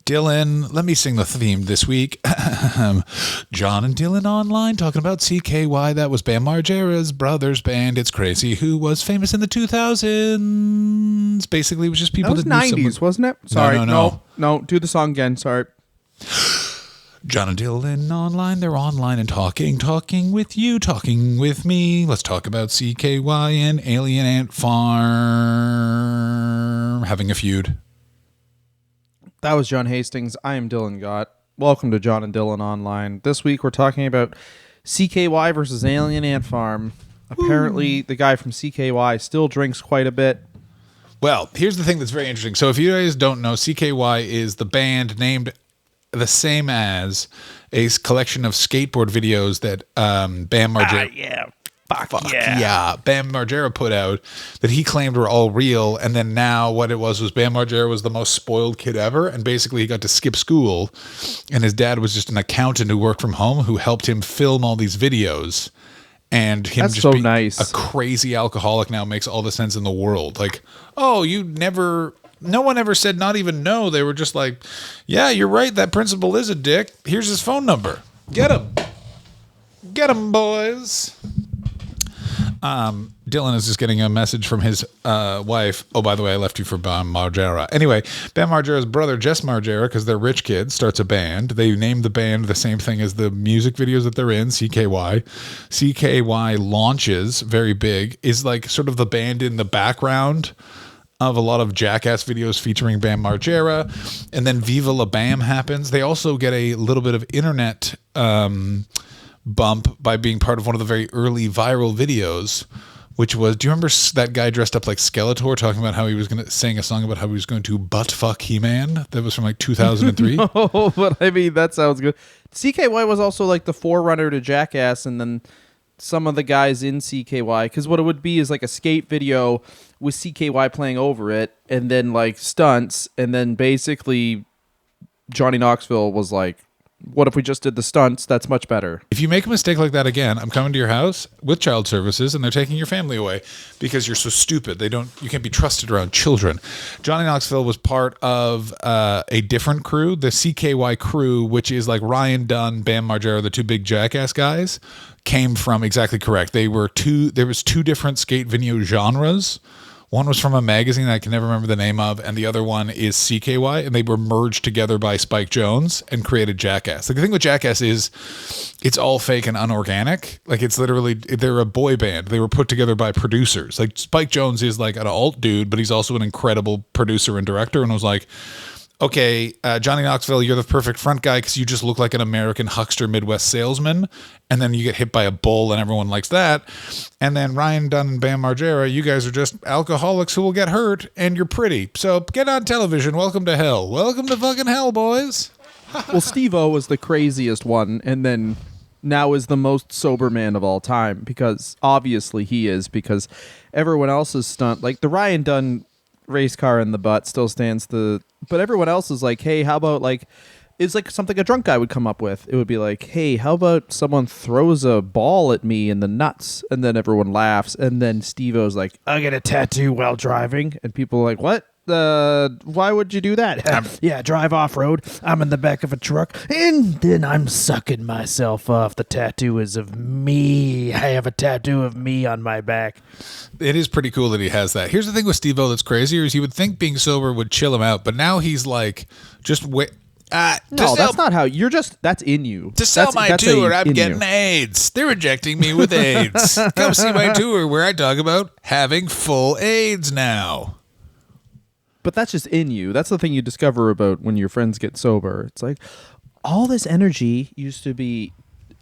Dylan, let me sing the theme this week. John and Dylan online talking about CKY. That was Bam Margera's brother's band. It's crazy. Who was famous in the 2000s? Basically, it was just people that was 90s, wasn't it? Sorry, no. Do the song again. Sorry. John and Dylan online. They're online and talking with you, talking with me. Let's talk about CKY and Alien Ant Farm having a feud. That was John Hastings. I am Dylan Gott. Welcome to John and Dylan Online. This week we're talking about CKY versus Alien Ant Farm. Apparently, the guy from CKY still drinks quite a bit. Well, here's the thing that's very interesting. So if you guys don't know, CKY is the band named the same as a collection of skateboard videos that Bam Margera... Fuck yeah. Bam Margera put out that he claimed were all real, and then now what it was Bam Margera was the most spoiled kid ever, and basically he got to skip school, and his dad was just an accountant who worked from home who helped him film all these videos, and him That's just so being nice. a crazy alcoholic now makes all the sense in the world. Like, oh, no one ever said not even no. They were just like, yeah, you're right, that principal is a dick. Here's his phone number. Get him, boys. Dylan is just getting a message from his wife. Oh, by the way, I left you for Bam Margera. Anyway, Bam Margera's brother, Jess Margera, because they're rich kids, starts a band. They named the band the same thing as the music videos that they're in, CKY. CKY launches, very big, is like sort of the band in the background of a lot of Jackass videos featuring Bam Margera. And then Viva La Bam happens. They also get a little bit of internet bump by being part of one of the very early viral videos, which was, do you remember that guy dressed up like Skeletor talking about how he was going to sing a song about how he was going to butt fuck He-Man? That was from like 2003. No, but I mean, that sounds good. CKY was also like the forerunner to Jackass, and then some of the guys in CKY, because what it would be is like a skate video with CKY playing over it, and then like stunts, and then basically Johnny Knoxville was like, what if we just did the stunts? That's much better. If you make a mistake like that again, I'm coming to your house with child services, and they're taking your family away because you're so stupid. You can't be trusted around children. Johnny Knoxville was part of a different crew, the CKY crew, which is like Ryan Dunn, Bam Margera, the two big Jackass guys, came from exactly correct. There was two different skate video genres. One was from a magazine that I can never remember the name of, and the other one is CKY, and they were merged together by Spike Jonze and created Jackass. Like, the thing with Jackass is it's all fake and unorganic. Like, it's literally, they're a boy band. They were put together by producers. Like, Spike Jonze is like an alt dude, but he's also an incredible producer and director, and I was like, okay, Johnny Knoxville, you're the perfect front guy because you just look like an American huckster Midwest salesman, and then you get hit by a bull and everyone likes that. And then Ryan Dunn and Bam Margera, you guys are just alcoholics who will get hurt, and you're pretty. So get on television. Welcome to hell. Welcome to fucking hell, boys. Well, Steve-O was the craziest one, and then now is the most sober man of all time, because obviously he is, because everyone else's stunt, like the Ryan Dunn race car in the butt still stands but everyone else is like, hey, how about like, it's like something a drunk guy would come up with. It would be like, hey, how about someone throws a ball at me in the nuts? And then everyone laughs. And then Steve-O's like, I get a tattoo while driving. And people are like, what? Why would you do that? Yeah, drive off-road. I'm in the back of a truck, and then I'm sucking myself off. The tattoo is of me. I have a tattoo of me on my back. It is pretty cool that he has that. Here's the thing with Steve-O that's crazier is you would think being sober would chill him out, but now he's like, just wait. No, that's not how you're just. That's in you. To sell my tour, I'm getting AIDS. They're rejecting me with AIDS. Come see my tour where I talk about having full AIDS now. But that's just in you. That's the thing you discover about when your friends get sober. It's like, all this energy used to be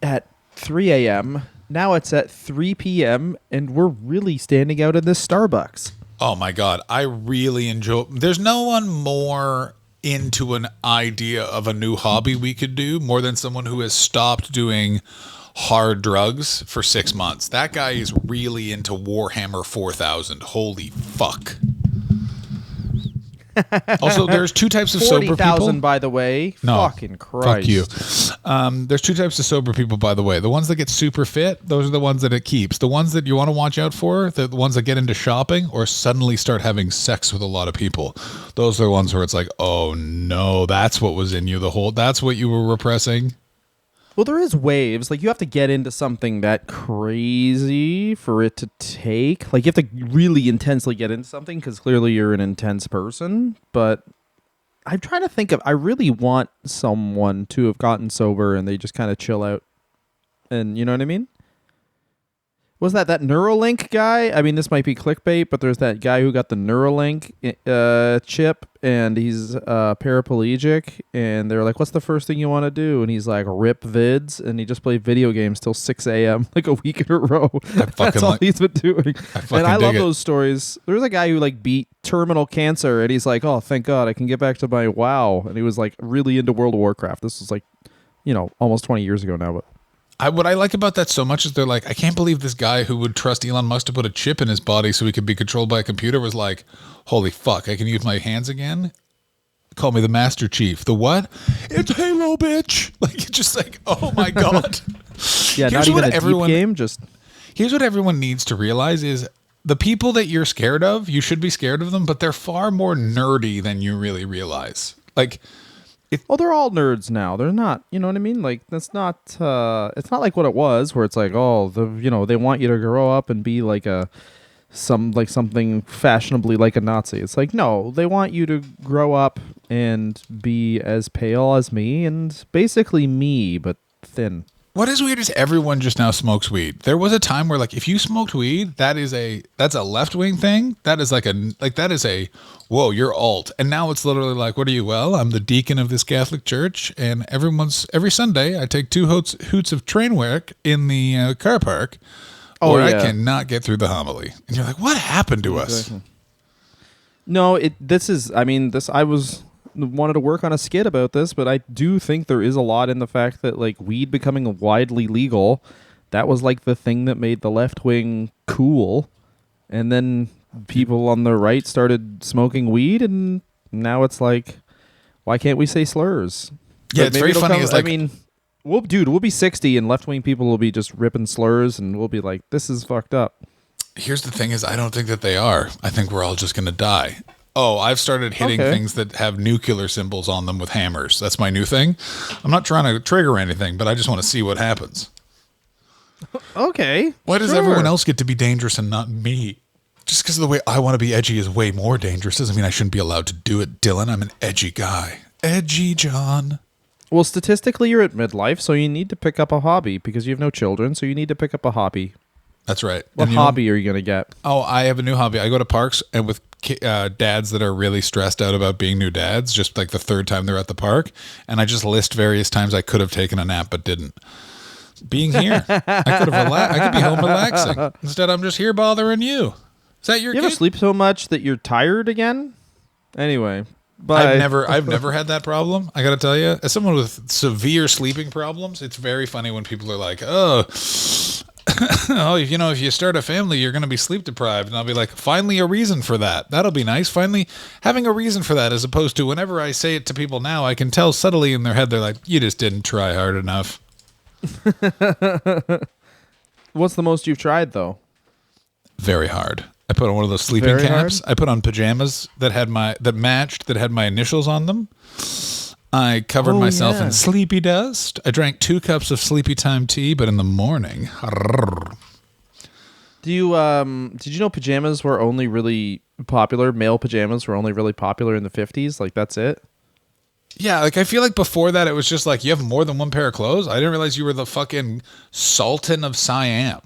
at 3 a.m. Now it's at 3 p.m. and we're really standing out in this Starbucks. Oh my God. I really enjoy. There's no one more into an idea of a new hobby we could do more than someone who has stopped doing hard drugs for 6 months. That guy is really into Warhammer 4000. Holy fuck. Also, there's two types of sober people. 40,000, by the way. No, Fucking Christ. fuck you. There's two types of sober people, by the way. The ones that get super fit, those are the ones that it keeps. The ones that you want to watch out for, the ones that get into shopping or suddenly start having sex with a lot of people. Those are the ones where it's like, oh no, that's what was in you that's what you were repressing. Well, there is waves. Like, you have to get into something that crazy for it to take. Like, you have to really intensely get into something because clearly you're an intense person. But I'm trying to think of, I really want someone to have gotten sober and they just kind of chill out. And you know what I mean? Was that Neuralink guy? I mean, this might be clickbait, but there's that guy who got the Neuralink chip, and he's paraplegic, and they're like, what's the first thing you want to do? And he's like, rip vids, and he just played video games till 6 a.m., like a week in a row. That's all he's been doing. I love those stories. There's a guy who like beat terminal cancer, and he's like, oh, thank God, I can get back to my WoW. And he was like really into World of Warcraft. This was like, almost 20 years ago now, but what I like about that so much is they're like, I can't believe this guy who would trust Elon Musk to put a chip in his body so he could be controlled by a computer was like, holy fuck, I can use my hands again? Call me the Master Chief. The what? It's Halo, bitch. Like, it's just like, oh my God. Yeah, not even a deep game, just... Here's what everyone needs to realize is the people that you're scared of, you should be scared of them, but they're far more nerdy than you really realize. Like... they're all nerds now. They're not, you know what I mean? Like, that's not, it's not like what it was where it's like, oh, they want you to grow up and be like something fashionably like a Nazi. It's like, no, they want you to grow up and be as pale as me and basically me, but thin. What is weird is everyone just now smokes weed. There was a time where like if you smoked weed, that's a left-wing thing. That is whoa, you're alt. And now it's literally like, what are you? Well, I'm the deacon of this Catholic church, and every Sunday I take 2 hoots of train work in the car park, or I cannot get through the homily. And you're like, what happened to us? No, I wanted to work on a skit about this, but I do think there is a lot in the fact that like weed becoming widely legal, that was like the thing that made the left wing cool, and then people on the right started smoking weed, and now it's like, why can't we say slurs? Yeah, but it's very funny. We'll be 60 and left wing people will be just ripping slurs, and we'll be like, this is fucked up. Here's the thing: is I don't think that they are. I think we're all just gonna die. Oh, I've started hitting things that have nuclear symbols on them with hammers. That's my new thing. I'm not trying to trigger anything, but I just want to see what happens. Okay. Why does everyone else get to be dangerous and not me? Just because of the way I want to be edgy is way more dangerous doesn't mean I shouldn't be allowed to do it, Dylan. I'm an edgy guy. Edgy John. Well, statistically, you're at midlife, so you need to pick up a hobby because you have no children, so you need to pick up a hobby. That's right. What hobby are you going to get? Oh, I have a new hobby. I go to parks and with dads that are really stressed out about being new dads, just like the 3rd time they're at the park, and I just list various times I could have taken a nap but didn't. Being here, I could have I could be home relaxing. Instead, I'm just here bothering you. Is that your kid? You ever sleep so much that you're tired again? Anyway, but I've never had that problem. I got to tell you, as someone with severe sleeping problems, it's very funny when people are like, "Oh, oh, if you start a family, you're going to be sleep deprived." And I'll be like, finally a reason for that. That'll be nice. Finally having a reason for that, as opposed to whenever I say it to people now, I can tell subtly in their head, they're like, you just didn't try hard enough. What's the most you've tried, though? Very hard. I put on one of those sleeping caps. I put on pajamas that had my initials on them. I covered myself in sleepy dust. I drank 2 cups of sleepy time tea, but in the morning. Did you know pajamas were only really popular? Male pajamas were only really popular in the 50s. Like, that's it. Yeah, like I feel like before that it was just like you have more than one pair of clothes. I didn't realize you were the fucking Sultan of Siam.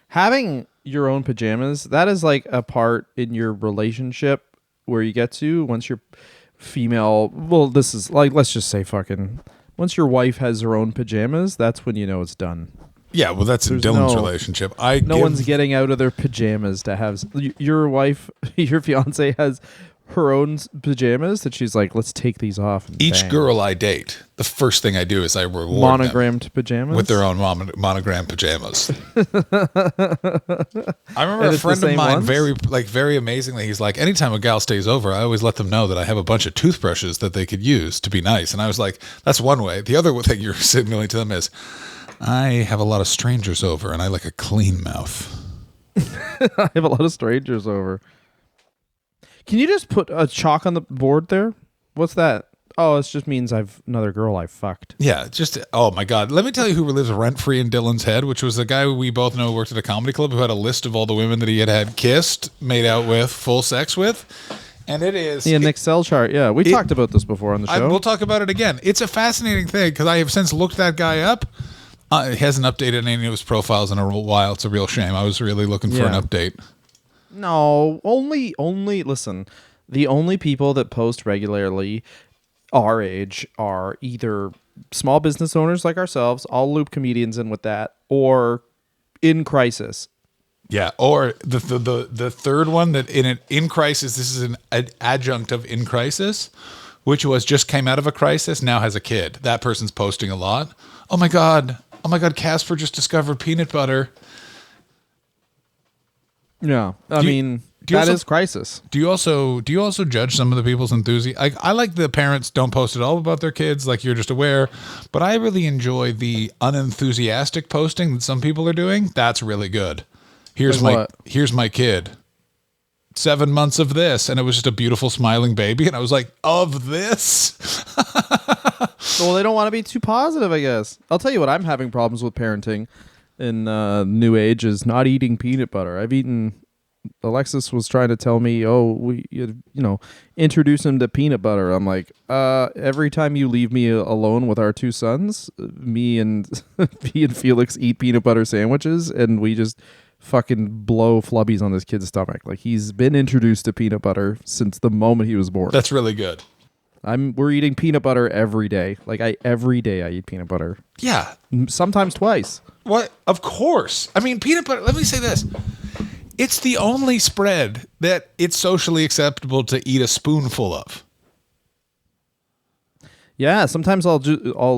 Having your own pajamas, that is like a part in your relationship where you get to once you're female. Well, this is like, let's just say once your wife has her own pajamas, that's when you know it's done. Yeah, well, that's in Dylan's relationship. No one's getting out of their pajamas to have your wife, your fiance has her own pajamas that she's like, let's take these off. And Each bang. girl I date, the first thing I do is I reward them Monogrammed pajamas with their own monogram pajamas. I remember And a it's friend the of same mine ones? very amazingly, he's like, anytime a gal stays over, I always let them know that I have a bunch of toothbrushes that they could use to be nice. And I was like, that's one way. The other thing you're signaling to them is, I have a lot of strangers over and I like a clean mouth. I have a lot of strangers over. Can you just put a chalk on the board there? What's that? Oh, it just means I've another girl I fucked. Yeah, just, oh my God. Let me tell you who lives rent-free in Dylan's head, which was the guy we both know worked at a comedy club who had a list of all the women that he had kissed, made out with, full sex with. And it is... Yeah, Nick Selchart. Yeah, we talked about this before on the show. We'll talk about it again. It's a fascinating thing because I have since looked that guy up. He hasn't updated any of his profiles in a while. It's a real shame. I was really looking for an update. No, only listen. The only people that post regularly our age are either small business owners like ourselves, I'll loop comedians in with that, or in crisis. Yeah, or the third one that in crisis, this is an adjunct of in crisis, which was just came out of a crisis, now has a kid. That person's posting a lot. Oh my God, Casper just discovered peanut butter. Yeah, I mean, that is crisis. Do you also judge some of the people's enthusiasm? I like the parents don't post at all about their kids, like you're just aware, but I really enjoy the unenthusiastic posting that some people are doing. That's really good. Here's my kid. 7 months of this, and it was just a beautiful smiling baby, and I was like, of this? Well, they don't want to be too positive, I guess. I'll tell you what I'm having problems with parenting in new age is not eating peanut butter. I've eaten. Alexis was trying to tell me, introduce him to peanut butter. I'm like, every time you leave me alone with our two sons, me and Felix eat peanut butter sandwiches, and we just fucking blow flubbies on this kid's stomach. Like, he's been introduced to peanut butter since the moment he was born. That's really good. We're eating peanut butter every day. Like, every day I eat peanut butter. Yeah. Sometimes twice. What? Of course. I mean, peanut butter, let me say this. It's the only spread that it's socially acceptable to eat a spoonful of. Yeah, sometimes I'll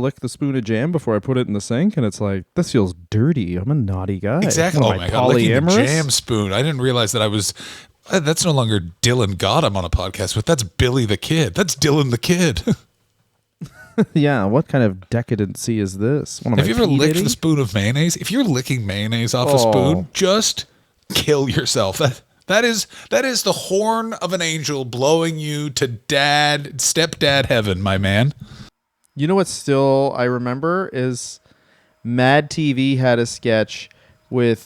lick the spoon of jam before I put it in the sink, and it's like, this feels dirty. I'm a naughty guy. Exactly. What, oh my God, licking the jam spoon. I didn't realize that I was... That's no longer Dylan Gott I'm on a podcast with. That's Billy the Kid. That's Dylan the Kid. Yeah, what kind of decadency is this? Have you ever licked the spoon of mayonnaise? If you're licking mayonnaise off a spoon, just kill yourself. That is the horn of an angel blowing you to stepdad heaven, my man. You know what still I remember is Mad TV had a sketch where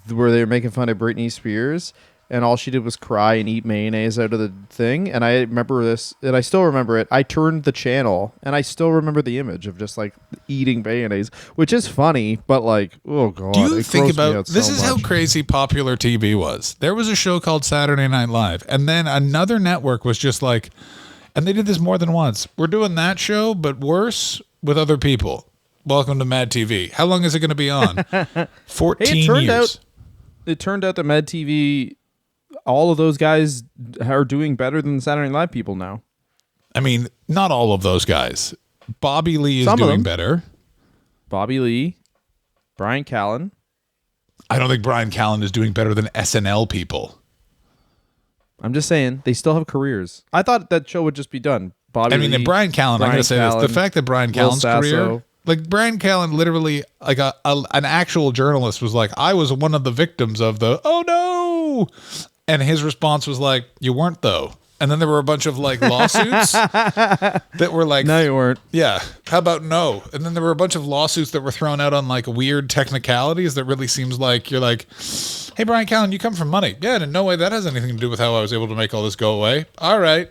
they were making fun of Britney Spears, and all she did was cry and eat mayonnaise out of the thing. And I remember this, and I still remember it. I turned the channel, and I still remember the image of just like eating mayonnaise, which is funny, but like, oh God. Do you think about this? So is how crazy popular TV was. There was a show called Saturday Night Live, and then another network was just like, and they did this more than once. We're doing that show, but worse with other people. Welcome to Mad TV. How long is it going to be on? 14 years. It turned out that Mad TV, all of those guys are doing better than the Saturday Night Live people now. I mean, not all of those guys. Bobby Lee is doing better. Bobby Lee, Brian Callen. I don't think Brian Callen is doing better than SNL people. I'm just saying, they still have careers. I thought that show would just be done. Bobby Lee, and Brian Callen, I'm going to say this. The fact that Brian Callen's career... Like, Brian Callen literally, like an actual journalist was like, I was one of the victims of the, oh no! And his response was like, you weren't though. And then there were a bunch of like lawsuits that were like, no, you weren't. Yeah. How about no? And then there were a bunch of lawsuits that were thrown out on like weird technicalities that really seems like you're like, hey, Brian Callen, you come from money. Yeah, and in no way that has anything to do with how I was able to make all this go away. All right.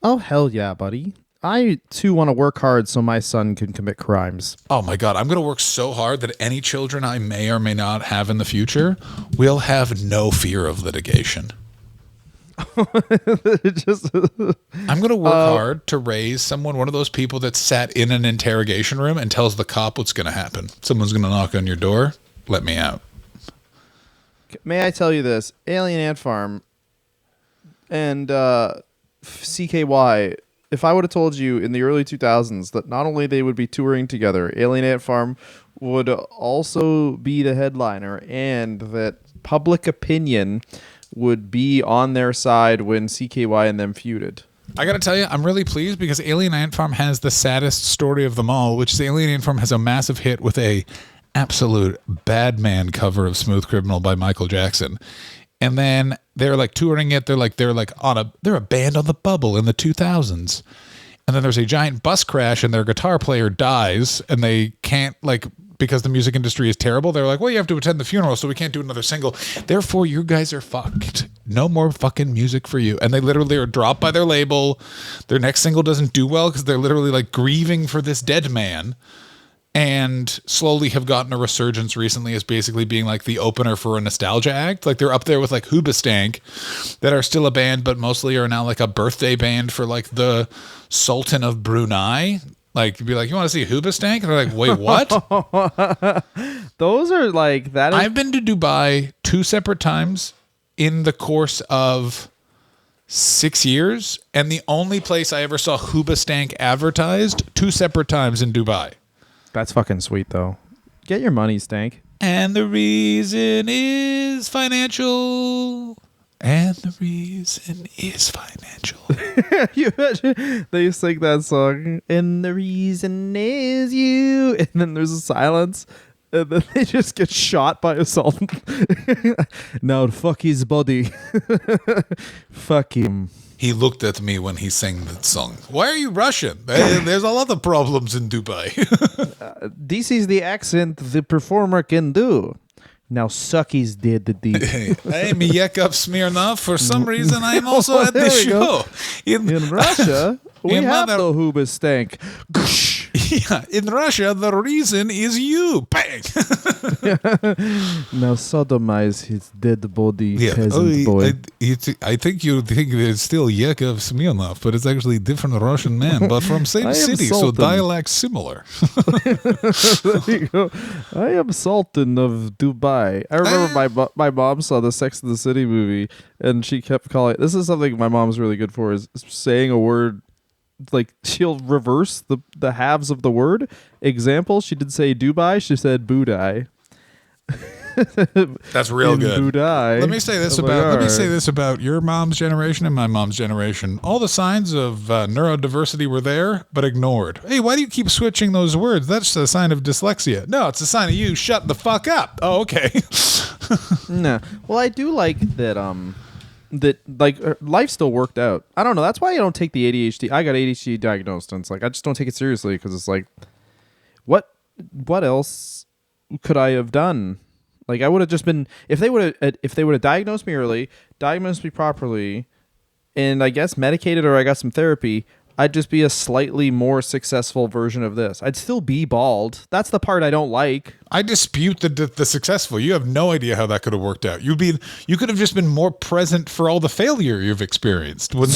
Oh, hell yeah, buddy. I, too, want to work hard so my son can commit crimes. Oh, my God. I'm going to work so hard that any children I may or may not have in the future will have no fear of litigation. I'm going to work hard to raise one of those people that sat in an interrogation room and tells the cop what's going to happen. Someone's going to knock on your door. Let me out. May I tell you this? Alien Ant Farm, and CKY. If I would have told you in the early 2000s that not only they would be touring together, Alien Ant Farm would also be the headliner, and that public opinion would be on their side when CKY and them feuded. I gotta tell you, I'm really pleased because Alien Ant Farm has the saddest story of them all, which is Alien Ant Farm has a massive hit with a absolute bad man cover of Smooth Criminal by Michael Jackson. And then they're like touring it. They're a band on the bubble in the 2000s. And then there's a giant bus crash and their guitar player dies and they can't because the music industry is terrible. They're like, well, you have to attend the funeral, so we can't do another single. Therefore, you guys are fucked. No more fucking music for you. And they literally are dropped by their label. Their next single doesn't do well because they're literally like grieving for this dead man. And slowly have gotten a resurgence recently as basically being like the opener for a nostalgia act. Like they're up there with like Hoobastank that are still a band, but mostly are now like a birthday band for like the Sultan of Brunei. Like you'd be like, you want to see Hoobastank? And they're like, wait, what? Those are like that. I've been to Dubai 2 separate times in the course of 6 years. And the only place I ever saw Hoobastank advertised 2 separate times in Dubai. That's fucking sweet, though. Get your money, Stank. And the reason is financial. And the reason is financial. You imagine they sing that song, and the reason is you, and then there's a silence, and then they just get shot by a sultan. Now fuck his body. Fuck him. He looked at me when he sang that song. Why are you Russian? There's a lot of problems in Dubai. This is the accent the performer can do. Now suck his dead. I'm Yakov Smirnov. For some reason, I'm also at the show. In Russia, we have the Hoobastank. Yeah, in Russia, the reason is you. Bang! Now sodomize his dead body, peasant boy. I think you think it's still Yakov Smirnov, but it's actually a different Russian man, but from same city, so dialect similar. There you go. I am Sultan of Dubai. I remember my mom saw the Sex and the City movie, and she kept calling. This is something my mom's really good for: is saying a word. Like she'll reverse the halves of the word. Example, she did say Dubai, she said Budai. That's real good. Budai. Let me say this about your mom's generation and my mom's generation. All the signs of neurodiversity were there, but ignored. Hey, why do you keep switching those words? That's a sign of dyslexia. No, it's a sign of you shut the fuck up. Oh, okay. No. Well, I do like that life still worked out. I don't know. That's why I don't take the ADHD. I got ADHD diagnosed, and it's like I just don't take it seriously because it's like, what else could I have done? Like I would have just been if they would have diagnosed me early, diagnosed me properly, and I guess medicated or I got some therapy. I'd just be a slightly more successful version of this. I'd still be bald. That's the part I don't like. I dispute the successful. You have no idea how that could have worked out. You could have just been more present for all the failure you've experienced. You know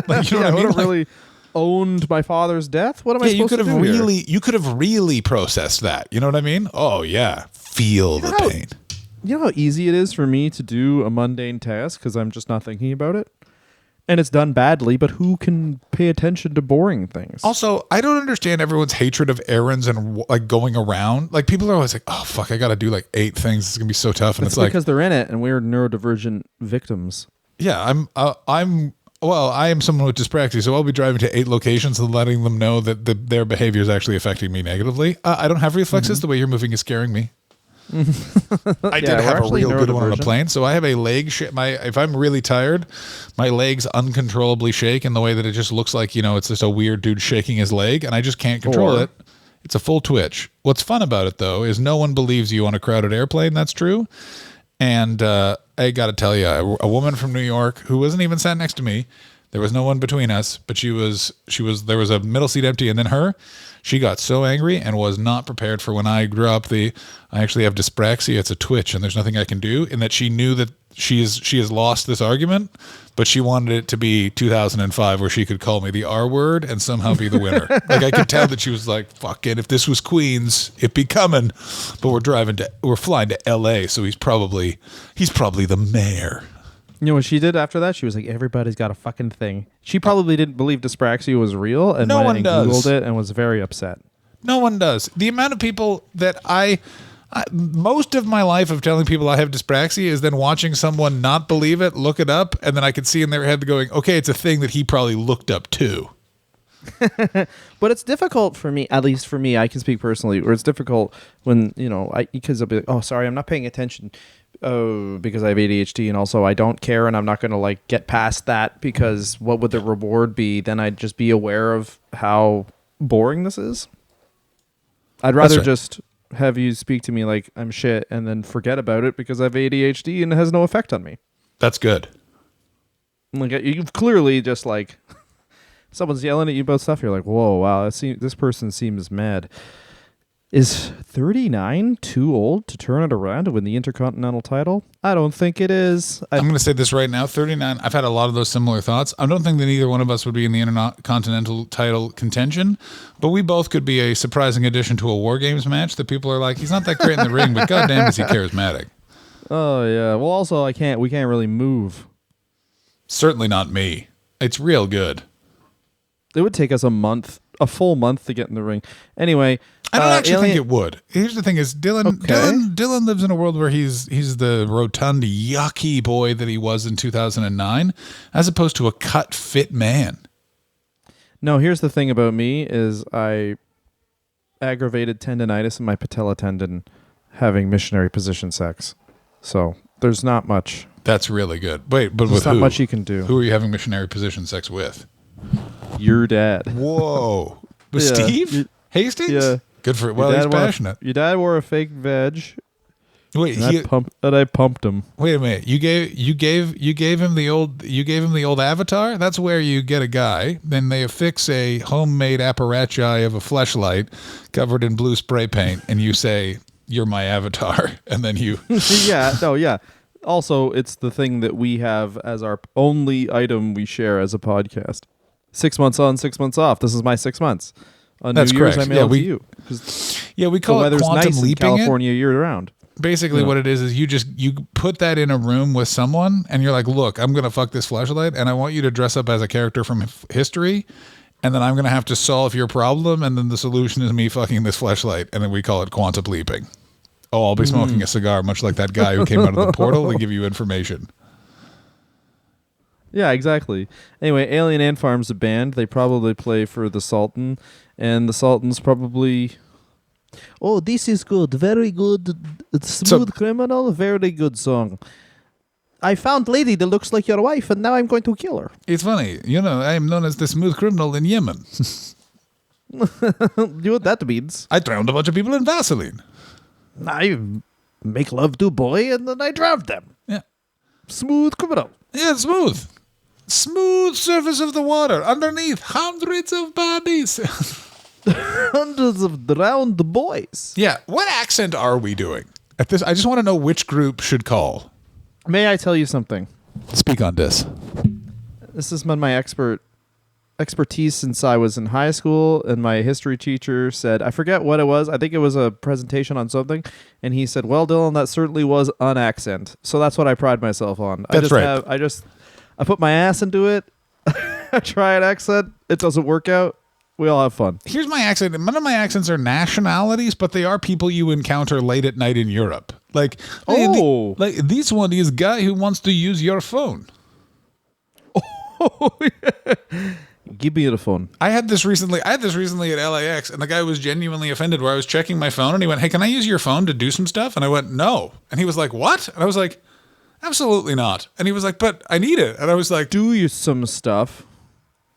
what I mean? Really owned my father's death. What am I supposed to do here? You could have really processed that. You know what I mean? Oh yeah, feel the pain. You know how easy it is for me to do a mundane task because I'm just not thinking about it. And it's done badly, but who can pay attention to boring things? Also, I don't understand everyone's hatred of errands and like going around. Like people are always like, "Oh fuck, I got to do like 8 things. It's gonna be so tough." And it's like because they're in it, and we're neurodivergent victims. Yeah, I am someone with dyspraxia, so I'll be driving to 8 locations and letting them know that their behavior is actually affecting me negatively. I don't have reflexes. The way you're moving is scaring me. I did have a real good one on a plane, so I have a leg if I'm really tired, my legs uncontrollably shake in the way that it just looks like, it's just a weird dude shaking his leg, and I just can't control it. It's a full twitch. What's fun about it though is no one believes you on a crowded airplane. That's true. And I got to tell you, a woman from New York who wasn't even sat next to me. There was no one between us, but there was a middle seat empty, and then she got so angry and was not prepared for when I grew up. I actually have dyspraxia. It's a twitch, and there's nothing I can do. And that she knew that she has lost this argument, but she wanted it to be 2005 where she could call me the R word and somehow be the winner. Like I could tell that she was like, "Fuck it, if this was Queens, it'd be coming." But we're flying to L.A., so he's probably the mayor. You know what she did after that? She was like, everybody's got a fucking thing. She probably didn't believe dyspraxia was real and No went one and does. Googled it and was very upset. No one does. The amount of people that most of my life of telling people I have dyspraxia is then watching someone not believe it, look it up, and then I could see in their head going, okay, it's a thing that he probably looked up too. But it's difficult for me, at least for me, I can speak personally, or it's difficult when, because I'll be like, oh, sorry, I'm not paying attention because I have ADHD, and also I don't care, and I'm not going to get past that, because what would the reward be? Then I'd just be aware of how boring this is. I'd rather just have you speak to me like I'm shit and then forget about it because I have ADHD and it has no effect on me. That's good. Like you've clearly just someone's yelling at you about stuff. You're like, whoa, wow, this person seems mad. Is 39 too old to turn it around to win the Intercontinental title? I don't think it is. I'm going to say this right now. 39, I've had a lot of those similar thoughts. I don't think that either one of us would be in the Intercontinental title contention, but we both could be a surprising addition to a War Games match that people are like, he's not that great in the ring, but goddamn is he charismatic. Oh, yeah. Well, also, we can't really move. Certainly not me. It's real good. It would take us a full month to get in the ring. Anyway, I don't actually think it would. Here's the thing: is Dylan lives in a world where he's the rotund, yucky boy that he was in 2009, as opposed to a cut, fit man. No, here's the thing about me: is I aggravated tendonitis in my patella tendon, having missionary position sex. So there's not much. That's really good. Wait, but there's with not who? much you can do. Who are you having missionary position sex with? Your dad. Whoa, with Yeah. Steve Hastings? Yeah. Good for it. Well, he's passionate. Your dad wore a fake veg. Wait, I pumped him. wait a minute. You gave him the old avatar. That's where you get a guy, then they affix a homemade apparatchik of a fleshlight covered in blue spray paint, and you say, "You're my avatar," and then you. Yeah. Also, it's the thing that we have as our only item we share as a podcast. 6 months on, 6 months off. This is my 6 months. On That's New Year's, correct. I mail it to Yeah, you. we call it quantum nice leaping. in California year round. Basically, what it is you put that in a room with someone, and you're like, "Look, I'm gonna fuck this flashlight, and I want you to dress up as a character from history, and then I'm gonna have to solve your problem, and then the solution is me fucking this flashlight, and then we call it quantum leaping." Oh, I'll be smoking a cigar, much like that guy who came out of the portal to give you information. Yeah, exactly. Anyway, Alien Ant Farm's a band. They probably play for the Sultan, and the Sultan's probably... Oh, this is good. Very good. Smooth Criminal. Very good song. I found lady that looks like your wife, and now I'm going to kill her. It's funny. I am known as the smooth criminal in Yemen. You know what that means? I drowned a bunch of people in Vaseline. I make love to a boy, and then I drown them. Yeah. Smooth Criminal. Yeah, smooth. Smooth surface of the water. Underneath, hundreds of bodies. Hundreds of drowned boys. Yeah. What accent are we doing? At this, I just want to know which group should call. May I tell you something? Speak on this. This has been my expertise since I was in high school, and my history teacher said, I forget what it was. I think it was a presentation on something, and he said, "Well, Dylan, that certainly was an accent." So that's what I pride myself on. That's right. I put my ass into it. I try an accent. It doesn't work out. We all have fun. Here's my accent. None of my accents are nationalities, but they are people you encounter late at night in Europe. Like, this one is guy who wants to use your phone. Oh, yeah. Give me the phone. I had this recently at LAX, and the guy was genuinely offended where I was checking my phone, and he went, "Hey, can I use your phone to do some stuff?" And I went, "No." And he was like, "What?" And I was like, "Absolutely not." And he was like, "But I need it." And I was like, "Do you some stuff?"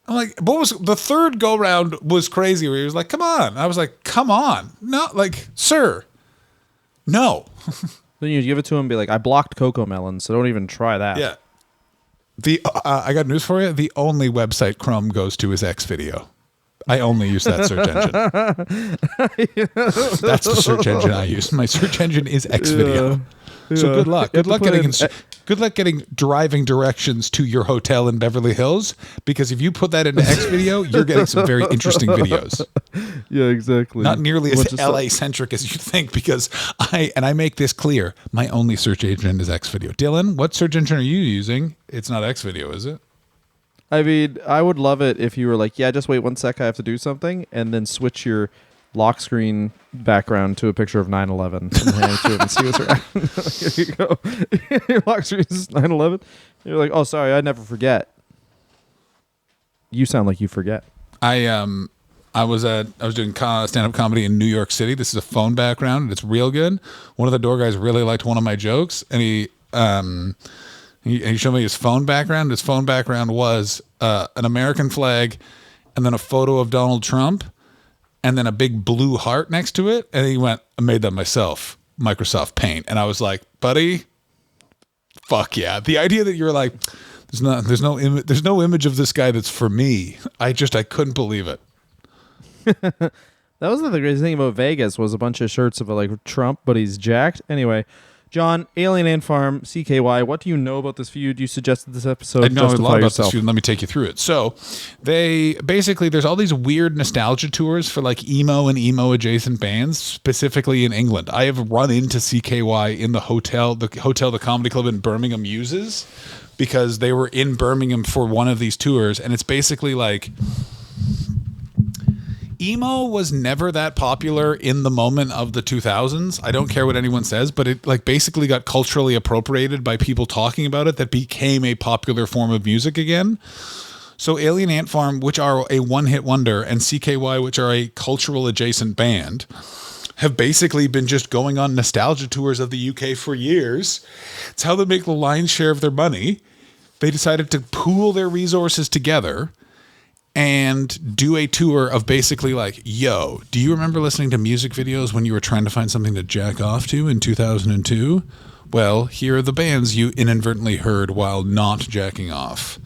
I'm like, what was the third go round was crazy where he was like, "Come on." And I was like, "Come on." No, like, sir. No. Then you give it to him and be like, "I blocked Coco Melon, so don't even try that." Yeah. I got news for you. The only website Chrome goes to is Xvideo. I only use that search engine. That's the search engine I use. My search engine is Xvideo. Yeah. So good luck. Good luck getting driving directions to your hotel in Beverly Hills, because if you put that into Xvideo, you're getting some very interesting videos. Yeah, exactly. Not nearly Which as is LA centric as you think, because I make this clear. My only search engine is X Video. Dylan, what search engine are you using? It's not X Video, is it? I mean, I would love it if you were like, yeah, just wait 1 sec, I have to do something, and then switch your lock screen background to a picture of 9/11 and hand it to him and see what's around. Here you go. Your lock screen is 9/11. You're like, oh, sorry, I never forget. You sound like you forget. I was doing stand-up comedy in New York City. This is a phone background, and it's real good. One of the door guys really liked one of my jokes, and he showed me his phone background. His phone background was an American flag, and then a photo of Donald Trump, and then a big blue heart next to it. And he went, I made that myself, Microsoft Paint. And I was like, buddy, fuck yeah. The idea that you're like, there's no image of this guy that's for me. I couldn't believe it. That was the greatest thing about Vegas was a bunch of shirts of like Trump, but he's jacked. Anyway, John, Alien Ant Farm, CKY, what do you know about this feud? You suggested this episode. I know a lot about yourself. this feud, and let me take you through it. So there's all these weird nostalgia tours for like emo and emo adjacent bands, specifically in England. I have run into CKY in the Comedy Club in Birmingham uses, because they were in Birmingham for one of these tours, and it's basically like, emo was never that popular in the moment of the 2000s. I don't care what anyone says, but it like basically got culturally appropriated by people talking about it that became a popular form of music again. So Alien Ant Farm, which are a one-hit wonder, and CKY, which are a cultural adjacent band, have basically been just going on nostalgia tours of the UK for years. It's how they make the lion's share of their money. They decided to pool their resources together and do a tour of basically like, yo, do you remember listening to music videos when you were trying to find something to jack off to in 2002? Well, here are the bands you inadvertently heard while not jacking off.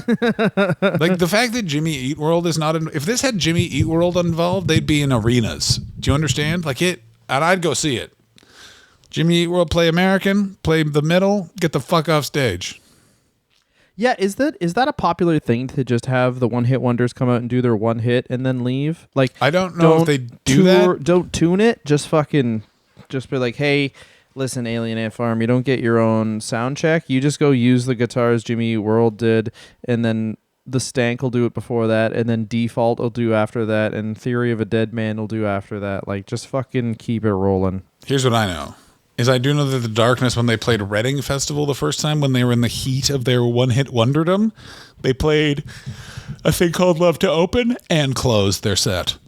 Like the fact that Jimmy Eat World is not if this had Jimmy Eat World involved, they'd be in arenas. Do you understand? And I'd go see it. Jimmy Eat World, play American, play the middle, get the fuck off stage. Yeah, is that a popular thing to just have the one-hit wonders come out and do their one hit and then leave? Like, I don't know if they do that. Don't tune it. Just be like, hey, listen, Alien Ant Farm, you don't get your own sound check. You just go use the guitars Jimmy Eat World did, and then the Stank will do it before that, and then Default will do after that, and Theory of a Dead Man will do after that. Like, just fucking keep it rolling. Here's what I know. I do know that the Darkness, when they played Reading Festival the first time, when they were in the heat of their one-hit wonderdom, they played a thing called Love to Open and closed their set.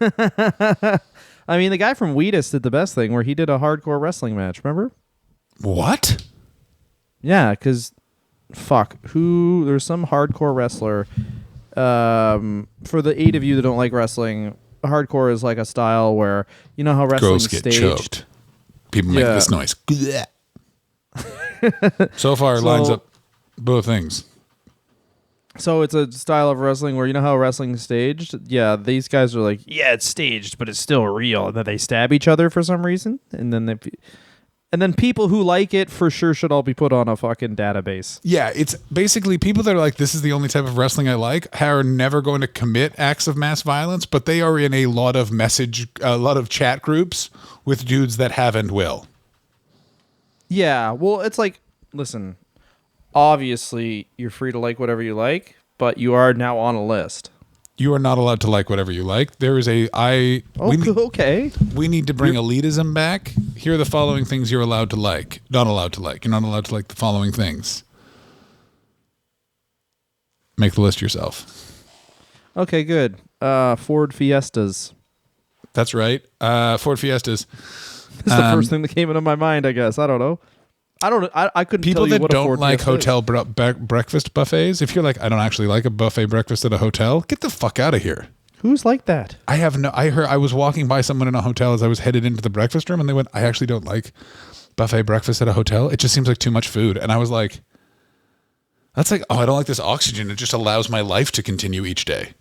I mean, the guy from Wheatus did the best thing where he did a hardcore wrestling match, remember? What? Yeah, because, there's some hardcore wrestler. For the 8 of you that don't like wrestling, hardcore is like a style where, you know how wrestling's Girls get staged? choked. People make this noise. So far, lines up both things. So it's a style of wrestling where, you know how wrestling's staged? Yeah, these guys are like, yeah, it's staged, but it's still real. And then they stab each other for some reason. And then people who like it for sure should all be put on a fucking database. Yeah, it's basically people that are like, this is the only type of wrestling I like, are never going to commit acts of mass violence, but they are in a lot of chat groups with dudes that have and will. Yeah, well, it's like, listen, obviously you're free to like whatever you like, but you are now on a list. You are not allowed to like whatever you like. There is okay. We need to bring elitism back. Here are the following things you're allowed to like. Not allowed to like. You're not allowed to like the following things. Make the list yourself. Okay, good. Ford Fiestas. That's right. Ford Fiestas. That's the first thing that came into my mind, I guess. I don't know. I couldn't people tell you that what a don't Ford like Fiesta hotel breakfast buffets. If you're like, I don't actually like a buffet breakfast at a hotel, get the fuck out of here. Who's like that? I was walking by someone in a hotel as I was headed into the breakfast room, and they went, I actually don't like buffet breakfast at a hotel. It just seems like too much food. And I was like, that's like, I don't like this oxygen. It just allows my life to continue each day.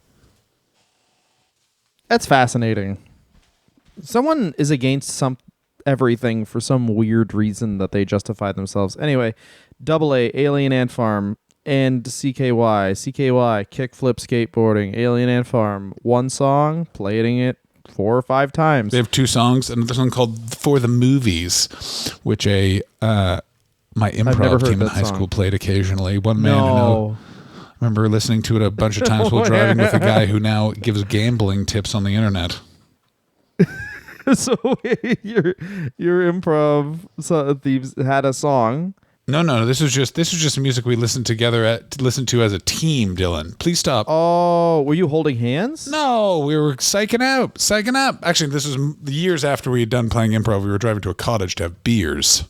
That's fascinating. Someone is against everything for some weird reason that they justify themselves. Anyway, AA, Alien Ant Farm. and CKY, kickflip skateboarding, Alien Ant Farm. One song, playing it 4 or 5 times. They have 2 songs, another song called For the Movies, which my improv team in high school played occasionally. One man who know. I remember listening to it a bunch of times while driving with a guy who now gives gambling tips on the internet. So your improv thieves had a song. No. This was just music we listened to as a team. Dylan, please stop. Oh, were you holding hands? No, we were psyching up. Actually, this was the years after we had done playing improv. We were driving to a cottage to have beers.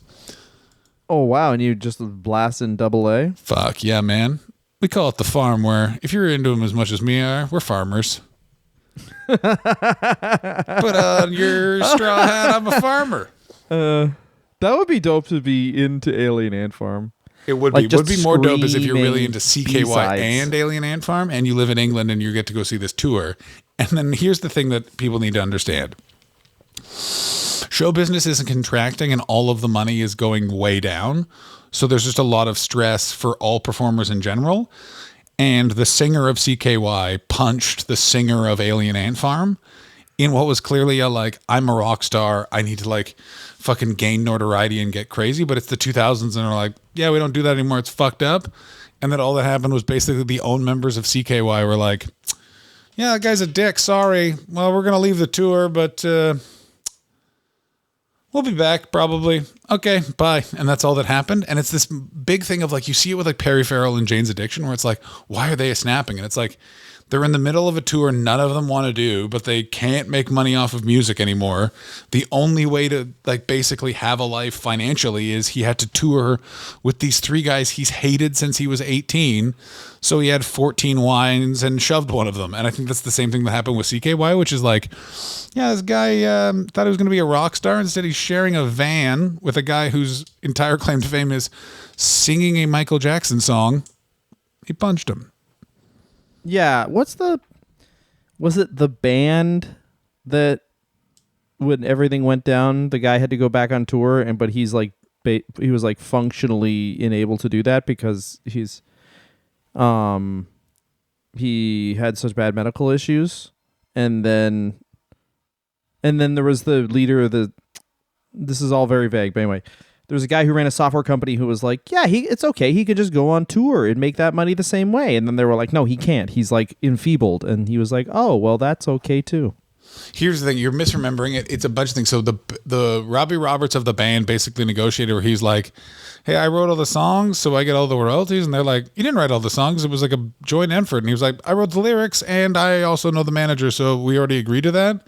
Oh wow, and you just blasting AA? Fuck yeah, man. We call it the farm. Where if you're into them as much as me are, we're farmers. Put on your straw hat. I'm a farmer. That would be dope to be into Alien Ant Farm. It would be. What would be more dope is if you're really into CKY B-sides. And Alien Ant Farm and you live in England and you get to go see this tour. And then here's the thing that people need to understand. Show business isn't contracting and all of the money is going way down. So there's just a lot of stress for all performers in general. And the singer of CKY punched the singer of Alien Ant Farm in what was clearly I'm a rock star. I need to fucking gain notoriety and get crazy. But it's the 2000s and they're like, yeah, we don't do that anymore. It's fucked up. And then all that happened was basically the own members of CKY were like, yeah, that guy's a dick. Sorry. Well, we're going to leave the tour, but we'll be back probably. Okay, bye. And that's all that happened. And it's this big thing of you see it with Perry Farrell and Jane's Addiction where it's why are they snapping? And it's they're in the middle of a tour none of them want to do, but they can't make money off of music anymore. The only way to basically have a life financially is he had to tour with these 3 guys he's hated since he was 18. So he had 14 wines and shoved one of them. And I think that's the same thing that happened with CKY, which is yeah, this guy thought he was going to be a rock star. Instead, he's sharing a van with a guy whose entire claim to fame is singing a Michael Jackson song. He punched him. Yeah, was it the band that when everything went down, the guy had to go back on tour but he's he was functionally unable to do that because he had such bad medical issues and then there was the leader of this is all very vague, but anyway, there was a guy who ran a software company who was it's okay. He could just go on tour and make that money the same way. And then they were like, no, he can't. He's enfeebled. And he was like, oh, well, that's okay too. Here's the thing. You're misremembering it. It's a bunch of things. So the Robbie Roberts of the band basically negotiated where he's like, hey, I wrote all the songs, so I get all the royalties. And they're like, you didn't write all the songs. It was a joint effort. And he was like, I wrote the lyrics and I also know the manager. So we already agreed to that.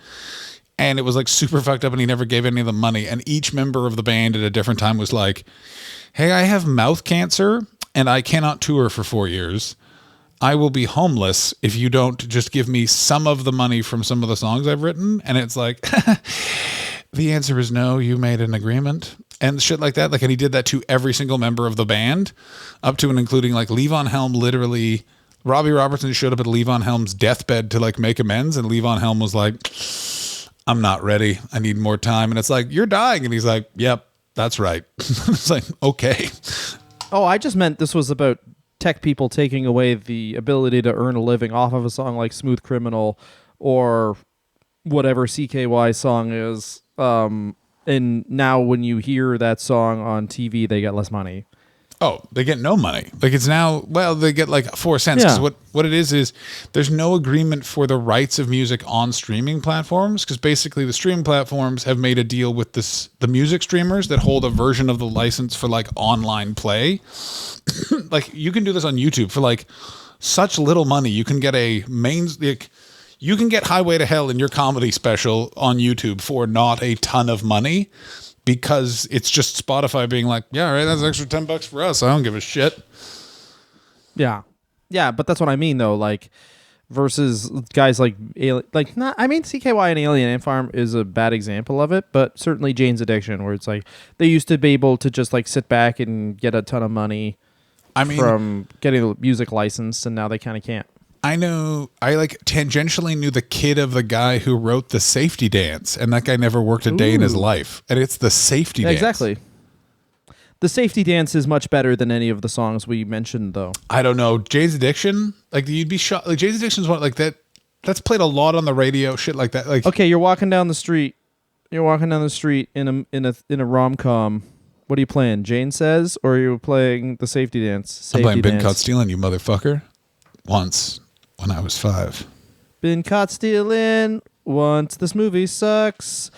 And it was super fucked up and he never gave any of the money. And each member of the band at a different time was like, hey, I have mouth cancer and I cannot tour for 4 years. I will be homeless if you don't just give me some of the money from some of the songs I've written. And it's the answer is no, you made an agreement. And shit like that. And he did that to every single member of the band, up to and including Levon Helm literally... Robbie Robertson showed up at Levon Helm's deathbed to make amends. And Levon Helm was like... I'm not ready. I need more time. And it's you're dying. And he's like, yep, that's right. It's okay. Oh, I just meant this was about tech people taking away the ability to earn a living off of a song like Smooth Criminal or whatever CKY song is. And now when you hear that song on TV, they get less money. Oh, they get no money. It's now, well, they get 4 cents. Because what it is there's no agreement for the rights of music on streaming platforms. Because basically the streaming platforms have made a deal with the music streamers that hold a version of the license for online play. You can do this on YouTube for such little money. You can get you can get Highway to Hell in your comedy special on YouTube for not a ton of money. Because it's just Spotify being yeah, all right, that's an extra $10 for us. I don't give a shit. Yeah. Yeah, but that's what I mean, though. Versus guys CKY and Alien Ant Farm is a bad example of it, but certainly Jane's Addiction, where it's they used to be able to just sit back and get a ton of money from getting the music licensed, and now they kind of can't. I know, I tangentially knew the kid of the guy who wrote the Safety Dance, and that guy never worked a day in his life. And it's the Safety Dance. Exactly. The Safety Dance is much better than any of the songs we mentioned, though. I don't know. Jane's Addiction, like you'd be shocked. Like Jane's Addiction is one like that. That's played a lot on the radio, shit like that. Like Okay, you're walking down the street. You're walking down the street in a rom-com. What are you playing? Jane Says, or are you playing The Safety Dance? Safety I'm playing Been Dance. Caught Stealing, you motherfucker. Once when I was 5. Been caught stealing once. This movie sucks.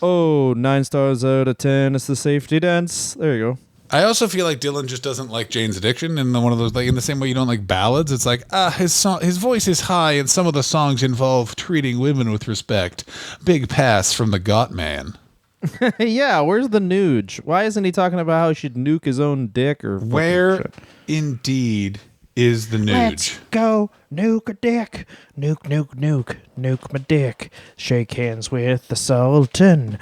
Oh, 9 stars out of 10. It's The Safety Dance. There you go. I also feel like Dylan just doesn't like Jane's Addiction, and one of those like in the same way you don't like ballads. It's like his voice is high, and some of the songs involve treating women with respect. Big pass from the Gott man. Yeah, where's the nuge? Why isn't he talking about how he should nuke his own dick or Where shit? indeed is the nuge? Let's go nuke a dick. Nuke my dick. Shake hands with the Sultan.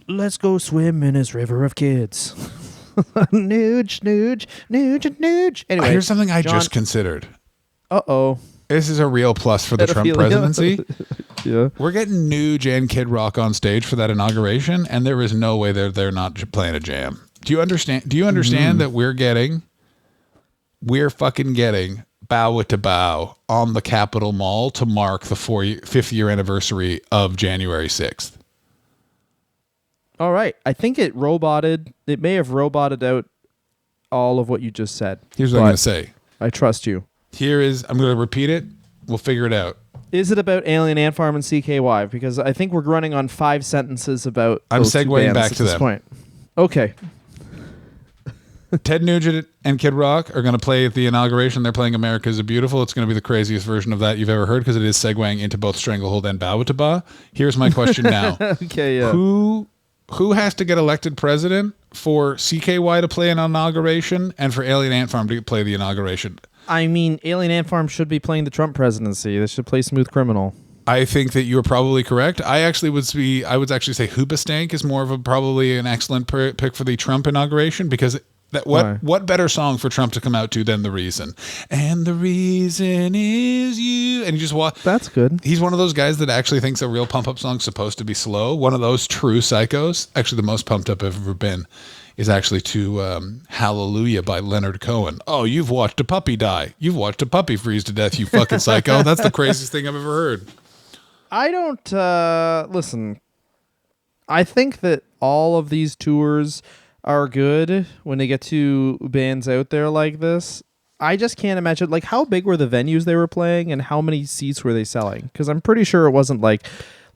Let's go swim in his river of kids. nuge. Anyway, Here's something I John- just considered. Uh-oh. This is a real plus for the Trump Pedophilia. presidency. Yeah. We're getting Nuge and Kid Rock on stage for that inauguration, and there is no way they're not playing a jam. Do you understand? That we're fucking getting Bow to Bow on the Capitol Mall to mark the 5th year anniversary of January 6th? All right. I think it may have roboted out all of what you just said. Here's what I'm going to say. I trust you. I'm going to repeat it. We'll figure it out. Is it about Alien Ant Farm and CKY? Because I think we're running on 5 sentences about I'm those two segueing bands back at to this them. point. Okay. Ted Nugent and Kid Rock are going to play at the inauguration. They're playing America is a Beautiful. It's going to be the craziest version of that you've ever heard because it is segueing into both Stranglehold and Bow to Bow. Here's my question now. Okay, yeah. Who has to get elected president for CKY to play an inauguration and for Alien Ant Farm to play the inauguration? I mean, Alien Ant Farm should be playing the Trump presidency. They should play Smooth Criminal. I think that you are probably correct. I would actually say Hoobastank is more of probably an excellent pick for the Trump inauguration because what better song for Trump to come out to than The Reason? And the reason is you. And you just watch. That's good. He's one of those guys that actually thinks a real pump up song's supposed to be slow. One of those true psychos. Actually, the most pumped up I've ever been is actually to Hallelujah by Leonard Cohen. Oh, you've watched a puppy die. You've watched a puppy freeze to death, you fucking psycho. That's the craziest thing I've ever heard. I don't listen. I think that all of these tours are good when they get two bands out there like this. I just can't imagine, like, how big were the venues they were playing and how many seats were they selling? Because I'm pretty sure it wasn't like,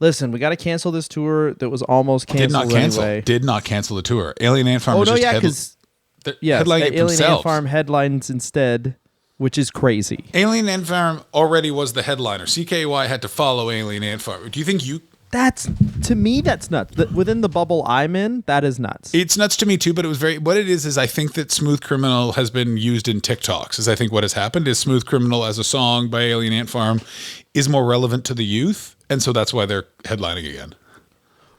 listen, we got to cancel this tour that was almost canceled anyway. Did not cancel the tour. Alien Ant Farm was just headlining it Alien themselves. Ant Farm headlines instead, which is crazy. Alien Ant Farm already was the headliner. CKY had to follow Alien Ant Farm. Do you think To me, that's nuts. Within the bubble I'm in, that is nuts. It's nuts to me too, but it was what it is I think that Smooth Criminal has been used in TikToks. Is I think what has happened is Smooth Criminal as a song by Alien Ant Farm is more relevant to the youth, and so that's why they're headlining again.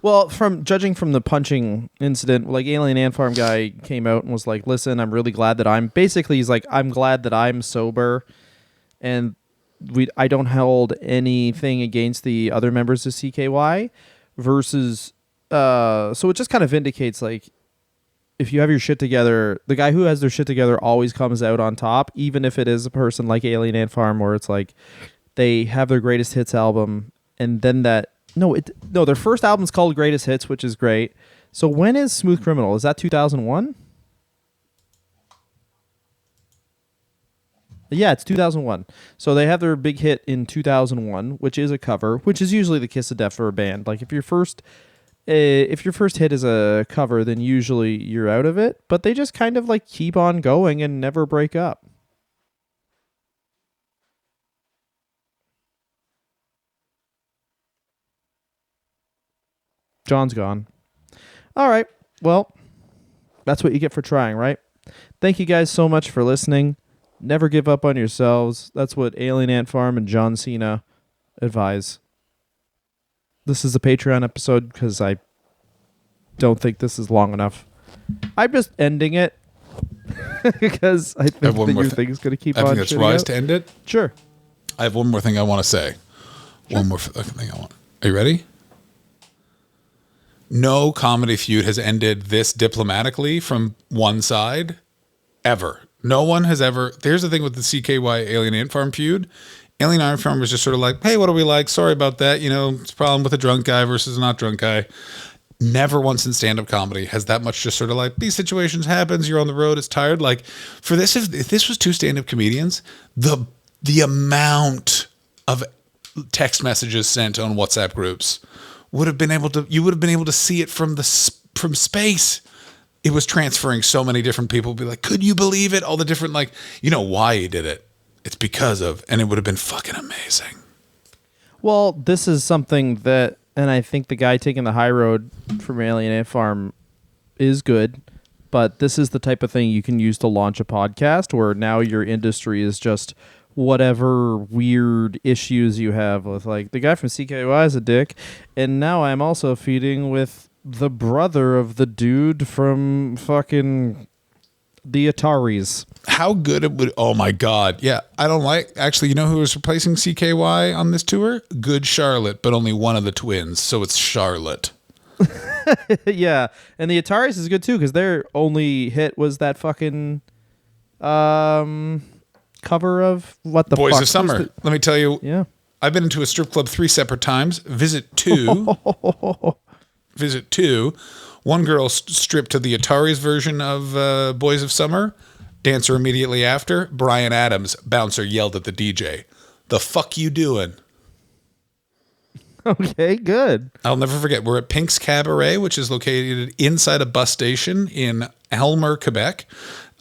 Well, judging from the punching incident, like Alien Ant Farm guy came out and was like, listen, I'm really glad that he's like, I'm glad that I'm sober, and I don't hold anything against the other members of CKY versus so it just kind of vindicates, like, if you have your shit together, the guy who has their shit together always comes out on top, even if it is a person like Alien Ant Farm where it's like they have their greatest hits album and then their first album's called Greatest Hits, which is great. So when is Smooth Criminal? Is that 2001? Yeah, it's 2001. So they have their big hit in 2001, which is a cover, which is usually the kiss of death for a band. Like if your first hit is a cover, then usually you're out of it. But they just kind of like keep on going and never break up. John's gone. All right. Well, that's what you get for trying, right? Thank you guys so much for listening. Never give up on yourselves. That's what Alien Ant Farm and John Cena advise. This is a Patreon episode because I don't think this is long enough. I'm just ending it because I think that your thing's going to keep on. I think it's wise to end it. Sure. I have one more thing I want to say. Sure. One more thing I want. Are you ready? no comedy feud has ended this diplomatically from one side ever. No one has ever. Here's the thing with the CKY Alien Ant Farm feud. Alien Ant Farm was just sort of like, hey, what do we like? Sorry about that. You know, it's a problem with a drunk guy versus a not drunk guy. Never once in stand-up comedy has that much just sort of like, these situations happens, you're on the road, it's tired. Like, for this, if this was two stand-up comedians, the amount of text messages sent on WhatsApp groups you would have been able to see it from space. It was transferring so many different people. Be like, could you believe it? All the different, like, you know why he did it. It's because of, and it would have been fucking amazing. Well, this is something that, and I think the guy taking the high road from Alien Ant Farm is good, but this is the type of thing you can use to launch a podcast where now your industry is just whatever weird issues you have with, like, the guy from CKY is a dick, and now I'm also feeding with the brother of the dude from fucking the Ataris. How good it would, oh my God. Yeah, I don't like, actually, you know who was replacing CKY on this tour? Good Charlotte, but only one of the twins, so it's Charlotte. Yeah, and the Ataris is good too, because their only hit was that fucking cover of what the Boys fuck? of Summer. Let me tell you, Yeah. I've been into a strip club 3 separate times. Visit 2. Visit 2. One girl stripped to the Atari's version of Boys of Summer. Dancer immediately after. Bryan Adams, bouncer, yelled at the DJ, "The fuck you doing?" Okay, good. I'll never forget. We're at Pink's Cabaret, which is located inside a bus station in Elmer, Quebec.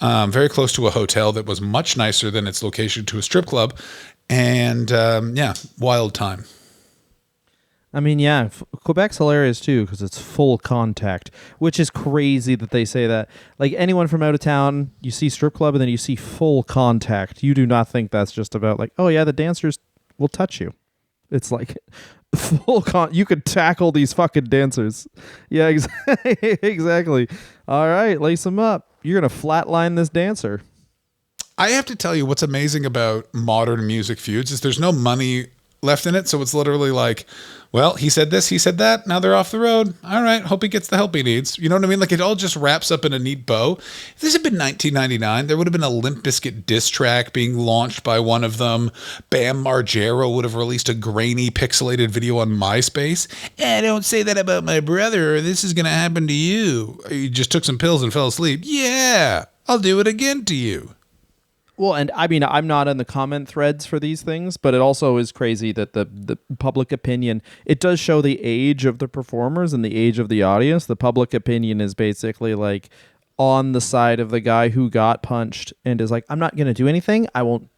Very close to a hotel that was much nicer than its location to a strip club. And yeah, wild time. I mean, yeah, Quebec's hilarious too because it's full contact, which is crazy that they say that. Like, anyone from out of town, you see strip club and then you see full contact. You do not think that's just about like, oh yeah, the dancers will touch you. It's like full you could tackle these fucking dancers. Yeah, exactly. All right, lace them up. You're going to flatline this dancer. I have to tell you what's amazing about modern music feuds is there's no money left in it. So it's literally like, well, he said this, he said that. Now they're off the road. All right. Hope he gets the help he needs. You know what I mean? Like, it all just wraps up in a neat bow. If this had been 1999, there would have been a Limp Bizkit diss track being launched by one of them. Bam Margera would have released a grainy, pixelated video on MySpace. Don't say that about my brother, or this is going to happen to you. You just took some pills and fell asleep. Yeah, I'll do it again to you. Well, and I mean, I'm not in the comment threads for these things, but it also is crazy that the public opinion, it does show the age of the performers and the age of the audience. The public opinion is basically like on the side of the guy who got punched and is like, I'm not going to do anything. I won't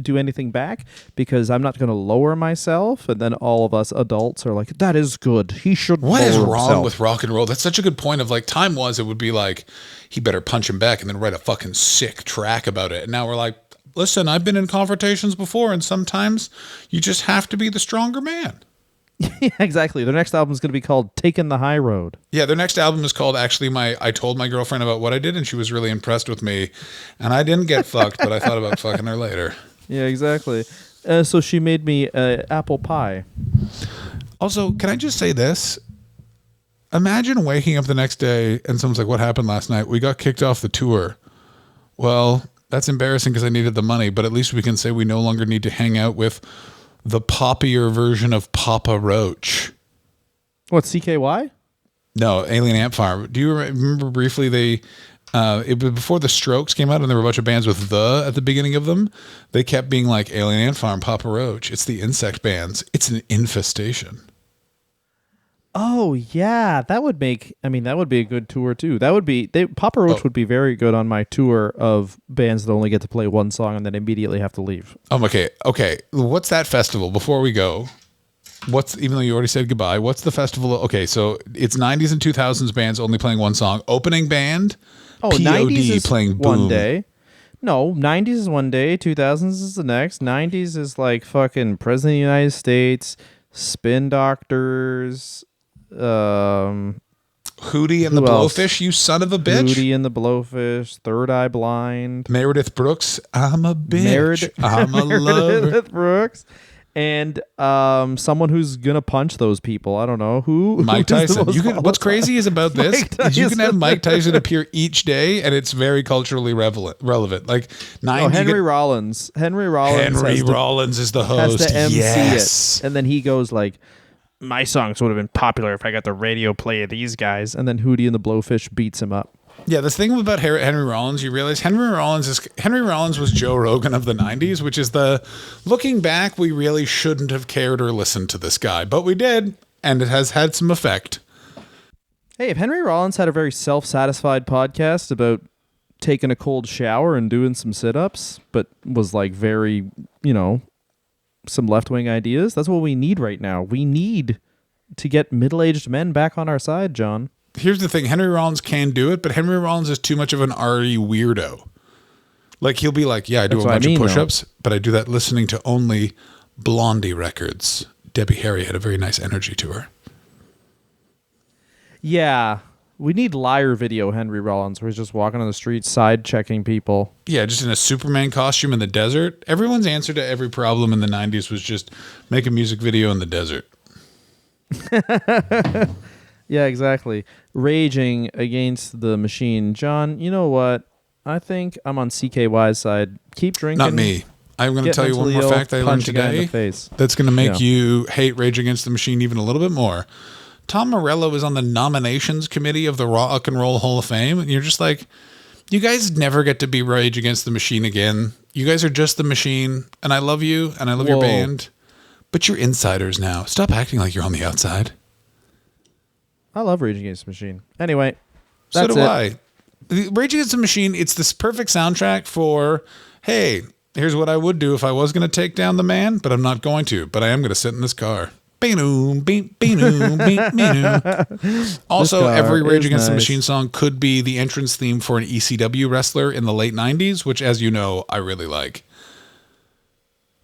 do anything back because I'm not going to lower myself. And then all of us adults are like, that is good. He should lower himself. What is wrong with rock and roll? That's such a good point of, like, time was, it would be like, he better punch him back and then write a fucking sick track about it. And now we're like, listen, I've been in confrontations before, and sometimes you just have to be the stronger man. Yeah, exactly. Their next album is going to be called Taking the High Road. Yeah, their next album is called, actually, I told my girlfriend about what I did, and she was really impressed with me. And I didn't get fucked, but I thought about fucking her later. Yeah, exactly. So she made me apple pie. Also, can I just say this? Imagine waking up the next day and someone's like, what happened last night? We got kicked off the tour. Well, that's embarrassing because I needed the money, but at least we can say we no longer need to hang out with the poppier version of Papa Roach. What, CKY? No, Alien Ant Farm. Do you remember briefly it was before the Strokes came out and there were a bunch of bands with "the" at the beginning of them? They kept being like Alien Ant Farm, Papa Roach. It's the insect bands. It's an infestation. Oh yeah, that would be a good tour too. That would be Papa Roach would be very good on my tour of bands that only get to play one song and then immediately have to leave. Okay. What's that festival before we go? Even though you already said goodbye, what's the festival? Okay, so it's 90s and 2000s bands only playing one song. Opening band, POD 90s is playing Boom. One day. No, 90s is one day, 2000s is the next. 90s is like fucking President of the United States, Spin Doctors, Hootie and the Blowfish, you son of a bitch. Hootie and the Blowfish, Third Eye Blind. Meredith Brooks, I'm a bitch. I'm a lover. Meredith Brooks. and someone who's gonna punch those people. I don't know who. Mike who is the Tyson. most You can, what's volatile? crazy is about this is you can have Mike Tyson appear each day, and it's very culturally relevant. Like Oh, Henry Rollins. Henry Rollins. Rollins is the has host. to MC Yes. it, and then he goes like, "My songs would have been popular if I got the radio play of these guys." And then Hootie and the Blowfish beats him up. Yeah, the thing about Henry Rollins, you realize Henry Rollins was Joe Rogan of the 90s, which is looking back, we really shouldn't have cared or listened to this guy, but we did, and it has had some effect. Hey, if Henry Rollins had a very self-satisfied podcast about taking a cold shower and doing some sit-ups, but was like very, some left-wing ideas, that's what we need right now. We need to get middle-aged men back on our side, John. Here's the thing, Henry Rollins can do it, but Henry Rollins is too much of an arty weirdo. Like, he'll be like, yeah, I do a bunch of push-ups, but I do that listening to only Blondie records. Debbie Harry had a very nice energy to her. Yeah, we need liar video Henry Rollins, where he's just walking on the street, side-checking people. Yeah, just in a Superman costume in the desert. Everyone's answer to every problem in the 90s was just make a music video in the desert. Yeah, exactly. Raging against the machine. John, you know what? I think I'm on CKY's side. Keep drinking. Not me. I'm going to tell you one more fact I learned today that's going to make you hate Rage Against the Machine even a little bit more. Tom Morello is on the nominations committee of the Rock and Roll Hall of Fame, and you're just like, you guys never get to be Rage Against the Machine again. You guys are just the Machine, and I love you, and I love your band, but you're insiders now. Stop acting like you're on the outside. I love Rage Against the Machine. Anyway, so do I. Rage Against the Machine, it's this perfect soundtrack for, hey, here's what I would do if I was going to take down the man, but I'm not going to. But I am going to sit in this car. Also, every Rage Against the Machine song could be the entrance theme for an ECW wrestler in the late 90s, which, as you know, I really like.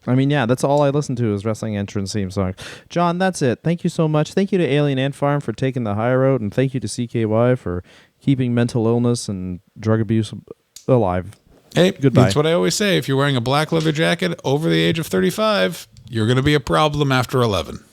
I mean, yeah, that's all I listen to is wrestling entrance theme songs. John, that's it. Thank you so much. Thank you to Alien Ant Farm for taking the high road, and thank you to CKY for keeping mental illness and drug abuse alive. Hey, goodbye. That's what I always say. If you're wearing a black leather jacket over the age of 35, you're going to be a problem after 11.